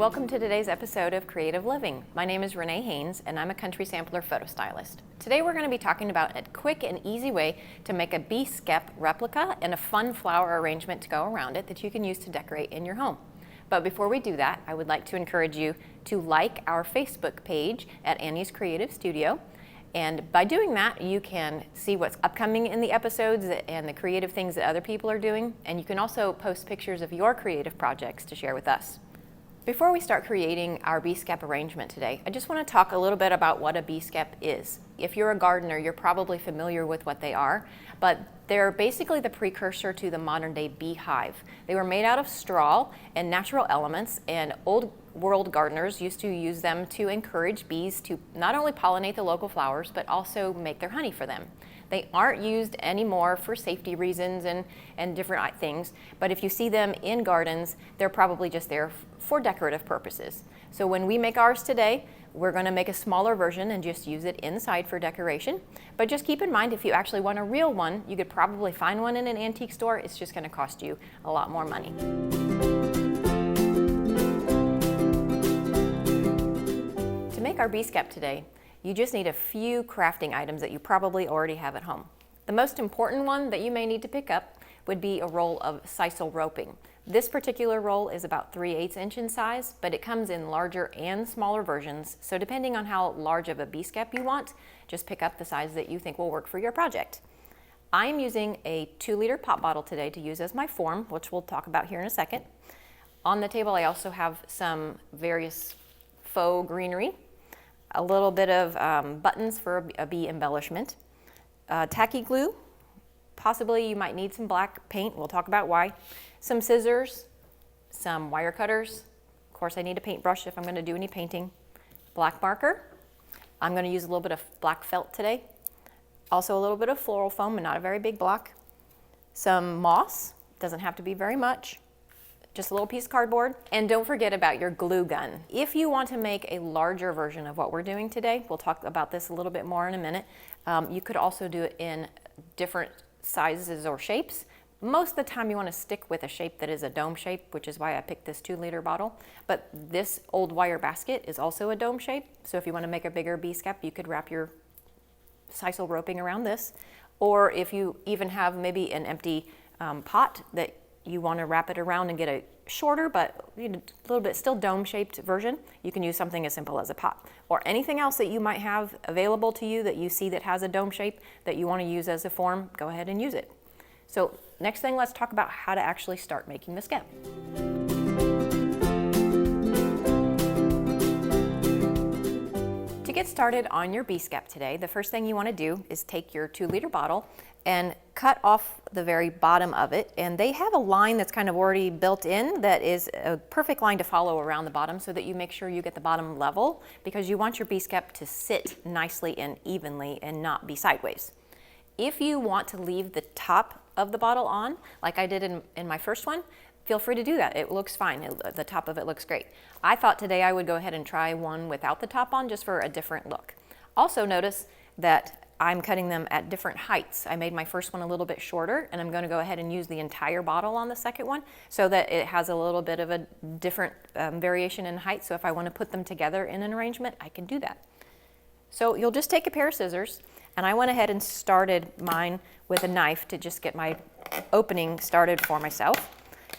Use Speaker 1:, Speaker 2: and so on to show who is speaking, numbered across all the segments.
Speaker 1: welcome to today's episode of Creative Living. My name is Rene Haines and I'm a country sampler photo stylist. Today we're going to be talking about a quick and easy way to make a bee skep replica and a fun flower arrangement to go around it that you can use to decorate in your home. But before we do that, I would like to encourage you to like our Facebook page at Annie's Creative Studio. And by doing that, you can see what's upcoming in the episodes and the creative things that other people are doing. And you can also post pictures of your creative projects to share with us. Before we start creating our bee skep arrangement today, I just want to talk a little bit about what a bee skep is. If you're a gardener, you're probably familiar with what they are, but they're basically the precursor to the modern day beehive. They were made out of straw and natural elements, and old world gardeners used to use them to encourage bees to not only pollinate the local flowers, but also make their honey for them. They aren't used anymore for safety reasons and different things, but if you see them in gardens, they're probably just there for decorative purposes. So when we make ours today, we're going to make a smaller version and just use it inside for decoration. But just keep in mind, if you actually want a real one, you could probably find one in an antique store. It's just going to cost you a lot more money. To make our bee skep today, you just need a few crafting items that you probably already have at home. The most important one that you may need to pick up would be a roll of sisal roping. This particular roll is about 3/8 inch in size, but it comes in larger and smaller versions. So depending on how large of a bee skep you want, just pick up the size that you think will work for your project. I am using a 2-liter pop bottle today to use as my form, which we'll talk about here in a second. On the table, I also have some various faux greenery, a little bit of buttons for a bee embellishment, tacky glue, possibly you might need some black paint, we'll talk about why, some scissors, some wire cutters, of course I need a paintbrush if I'm going to do any painting, black marker, I'm going to use a little bit of black felt today, also a little bit of floral foam and not a very big block, some moss, doesn't have to be very much, just a little piece of cardboard, and don't forget about your glue gun. If you want to make a larger version of what we're doing today, we'll talk about this a little bit more in a minute, you could also do it in different sizes or shapes. Most of the time you want to stick with a shape that is a dome shape, which is why I picked this 2-liter bottle, but this old wire basket is also a dome shape, so if you want to make a bigger bee skep, you could wrap your sisal roping around this, or if you even have maybe an empty pot that you want to wrap it around and get a shorter but a little bit still dome-shaped version, you can use something as simple as a pot. Or anything else that you might have available to you that you see that has a dome shape that you want to use as a form, go ahead and use it. So next thing, let's talk about how to actually start making the skep. To get started on your bee skep today, the first thing you want to do is take your 2-liter bottle and cut off the very bottom of it, and they have a line that's kind of already built in that is a perfect line to follow around the bottom so that you make sure you get the bottom level, because you want your bee skep to sit nicely and evenly and not be sideways. If you want to leave the top of the bottle on, like I did in my first one, feel free to do that. It looks fine. The top of it looks great. I thought today I would go ahead and try one without the top on just for a different look. Also notice that I'm cutting them at different heights. I made my first one a little bit shorter, and I'm going to go ahead and use the entire bottle on the second one so that it has a little bit of a different variation in height. So if I want to put them together in an arrangement, I can do that. So you'll just take a pair of scissors, and I went ahead and started mine with a knife to just get my opening started for myself.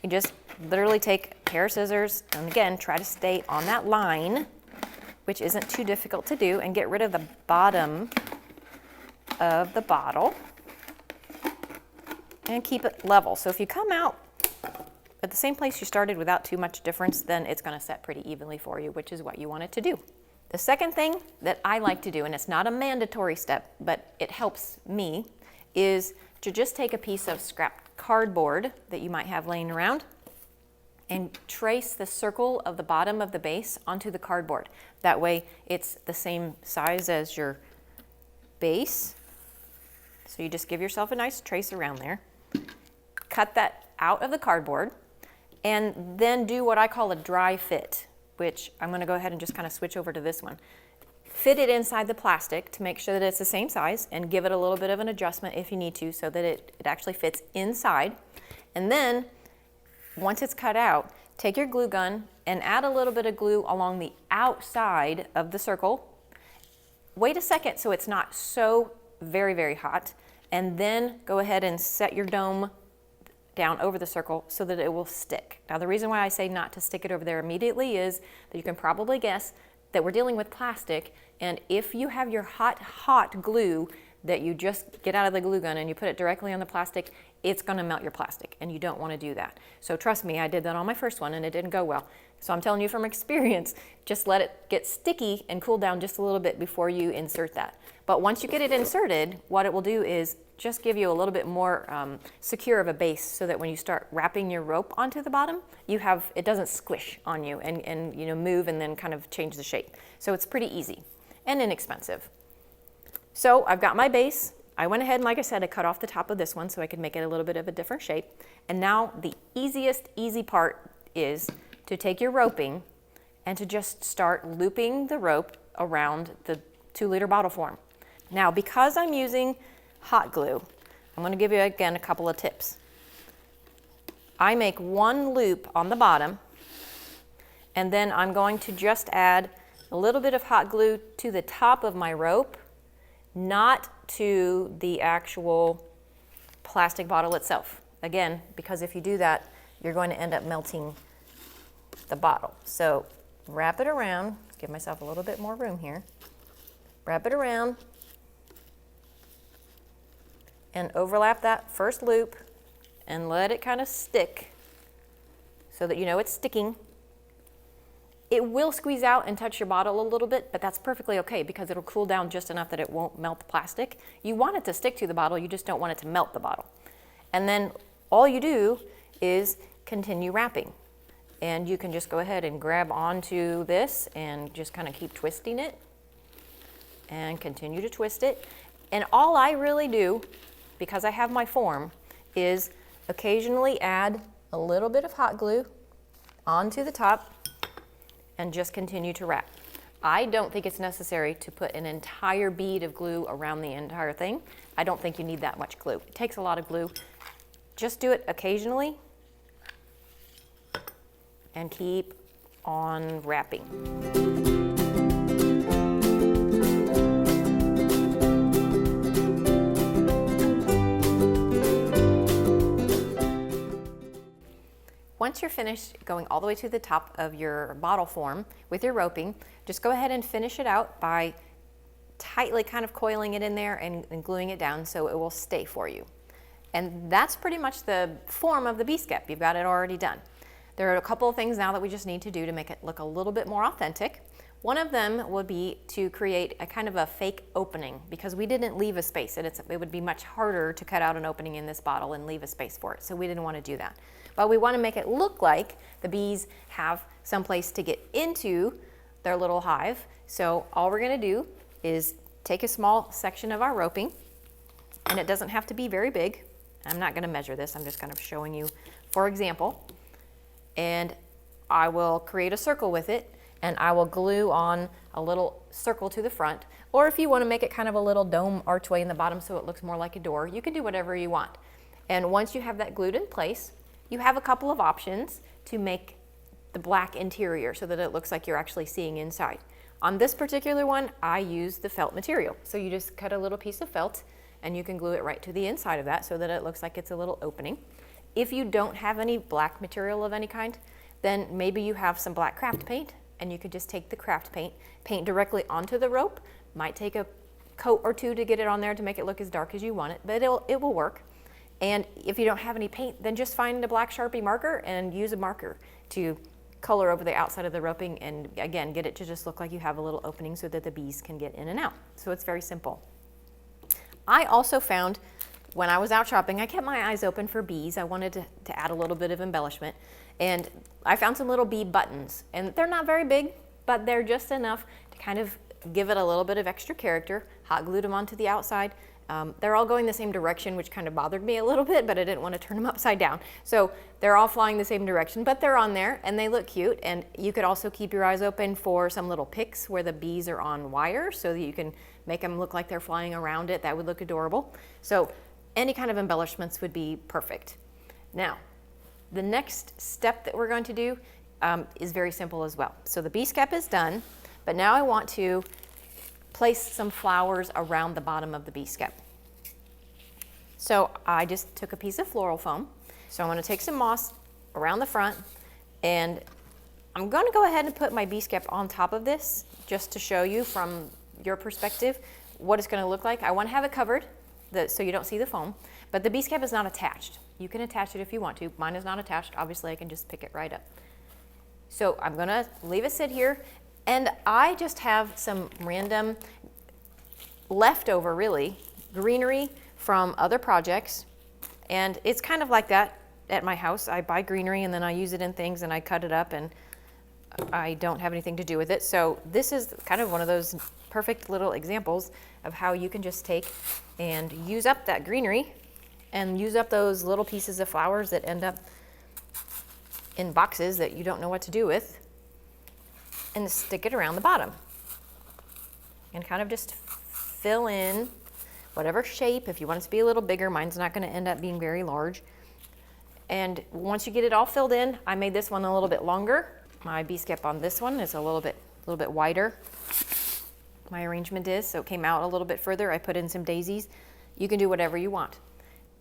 Speaker 1: You just literally take a pair of scissors, and again, try to stay on that line, which isn't too difficult to do, and get rid of the bottom of the bottle and keep it level. So if you come out at the same place you started without too much difference, then it's going to set pretty evenly for you, which is what you want it to do. The second thing that I like to do, and it's not a mandatory step, but it helps me, is to just take a piece of scrap cardboard that you might have laying around and trace the circle of the bottom of the base onto the cardboard. That way it's the same size as your base. So you just give yourself a nice trace around there. Cut that out of the cardboard and then do what I call a dry fit, which I'm going to go ahead and just kind of switch over to this one. Fit it inside the plastic to make sure that it's the same size, and give it a little bit of an adjustment if you need to so that it actually fits inside. And then once it's cut out, take your glue gun and add a little bit of glue along the outside of the circle. Wait a second so it's not so very, very hot, and then go ahead and set your dome down over the circle so that it will stick. Now the reason why I say not to stick it over there immediately is that you can probably guess that we're dealing with plastic, and if you have your hot glue that you just get out of the glue gun and you put it directly on the plastic, it's gonna melt your plastic, and you don't wanna do that. So trust me, I did that on my first one and it didn't go well. So I'm telling you from experience, just let it get sticky and cool down just a little bit before you insert that. But once you get it inserted, what it will do is just give you a little bit more secure of a base so that when you start wrapping your rope onto the bottom, it doesn't squish on you and move and then kind of change the shape. So it's pretty easy and inexpensive. So I've got my base. I went ahead and, like I said, I cut off the top of this one so I could make it a little bit of a different shape. And now the easy part is to take your roping and to just start looping the rope around the 2-liter bottle form. Now, because I'm using hot glue, I'm going to give you again a couple of tips. I make one loop on the bottom, and then I'm going to just add a little bit of hot glue to the top of my rope, not to the actual plastic bottle itself. Again, because if you do that, you're going to end up melting the bottle. So wrap it around, give myself a little bit more room here. Wrap it around and overlap that first loop and let it kind of stick so that you know it's sticking. It will squeeze out and touch your bottle a little bit, but that's perfectly okay because it'll cool down just enough that it won't melt the plastic. You want it to stick to the bottle, you just don't want it to melt the bottle. And then all you do is continue wrapping. And you can just go ahead and grab onto this and just kind of keep twisting it and continue to twist it. And all I really do, because I have my form, is occasionally add a little bit of hot glue onto the top and just continue to wrap. I don't think it's necessary to put an entire bead of glue around the entire thing. I don't think you need that much glue. It takes a lot of glue. Just do it occasionally and keep on wrapping. Once you're finished going all the way to the top of your bottle form with your roping, just go ahead and finish it out by tightly kind of coiling it in there and gluing it down so it will stay for you. And that's pretty much the form of the bee skep. You've got it already done. There are a couple of things now that we just need to do to make it look a little bit more authentic. One of them would be to create a kind of a fake opening because we didn't leave a space. It would be much harder to cut out an opening in this bottle and leave a space for it. So we didn't want to do that. But we want to make it look like the bees have some place to get into their little hive. So all we're going to do is take a small section of our roping, and it doesn't have to be very big. I'm not going to measure this. I'm just kind of showing you for example. And I will create a circle with it, and I will glue on a little circle to the front. Or if you want to make it kind of a little dome archway in the bottom so it looks more like a door, you can do whatever you want. And once you have that glued in place, you have a couple of options to make the black interior so that it looks like you're actually seeing inside. On this particular one, I use the felt material. So you just cut a little piece of felt and you can glue it right to the inside of that so that it looks like it's a little opening. If you don't have any black material of any kind, then maybe you have some black craft paint and you could just take the craft paint, paint directly onto the rope. Might take a coat or two to get it on there to make it look as dark as you want it, but it will work. And if you don't have any paint, then just find a black Sharpie marker and use a marker to color over the outside of the roping and again, get it to just look like you have a little opening so that the bees can get in and out. So it's very simple. I also found when I was out shopping, I kept my eyes open for bees. I wanted to add a little bit of embellishment. And I found some little bee buttons. And they're not very big, but they're just enough to kind of give it a little bit of extra character. Hot glued them onto the outside. They're all going the same direction, which kind of bothered me a little bit, but I didn't want to turn them upside down. So they're all flying the same direction, but they're on there and they look cute. And you could also keep your eyes open for some little picks where the bees are on wire so that you can make them look like they're flying around it. That would look adorable. So any kind of embellishments would be perfect. Now, the next step that we're going to do is very simple as well. So the bee skep is done, but now I want to place some flowers around the bottom of the bee skep. So I just took a piece of floral foam. So I'm going to take some moss around the front, and I'm going to go ahead and put my bee skep on top of this just to show you from your perspective what it's going to look like. I want to have it covered so you don't see the foam, but the bee skep is not attached. You can attach it if you want to. Mine is not attached. Obviously, I can just pick it right up. So I'm going to leave it sit here, and I just have some random leftover, really, greenery from other projects, and it's kind of like that at my house. I buy greenery and then I use it in things and I cut it up and I don't have anything to do with it. So this is kind of one of those perfect little examples of how you can just take and use up that greenery and use up those little pieces of flowers that end up in boxes that you don't know what to do with, and stick it around the bottom and kind of just fill in whatever shape. If you want it to be a little bigger, mine's not going to end up being very large. And once you get it all filled in, I made this one a little bit longer. My bee skep on this one is a little bit wider. My arrangement is, so it came out a little bit further. I put in some daisies. You can do whatever you want.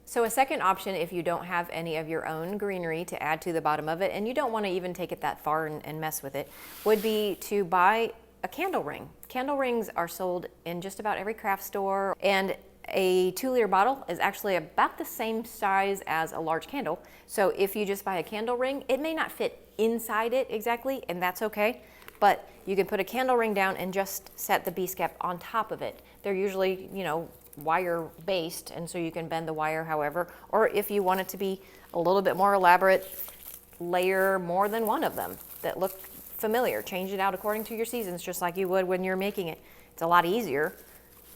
Speaker 1: So a second option, if you don't have any of your own greenery to add to the bottom of it, and you don't want to even take it that far and mess with it, would be to buy a candle ring. Candle rings are sold in just about every craft store, and a 2-liter bottle is actually about the same size as a large candle. So if you just buy a candle ring, it may not fit inside it exactly, and that's okay, but you can put a candle ring down and just set the bee skep on top of it. They're usually, wire based, and so you can bend the wire however, or if you want it to be a little bit more elaborate, layer more than one of them that look familiar. Change it out according to your seasons, just like you would when you're making it. It's a lot easier,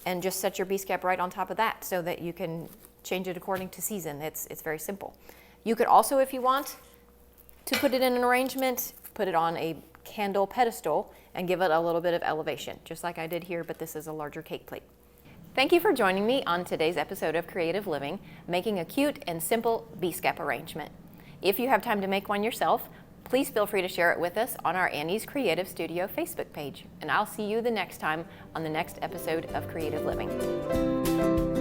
Speaker 1: and just set your bee skep right on top of that so that you can change it according to season. It's very simple. You could also, if you want to put it in an arrangement, put it on a candle pedestal and give it a little bit of elevation, just like I did here, but this is a larger cake plate. Thank you for joining me on today's episode of Creative Living, making a cute and simple bee skep arrangement. If you have time to make one yourself, please feel free to share it with us on our Annie's Creative Studio Facebook page. And I'll see you the next time on the next episode of Creative Living.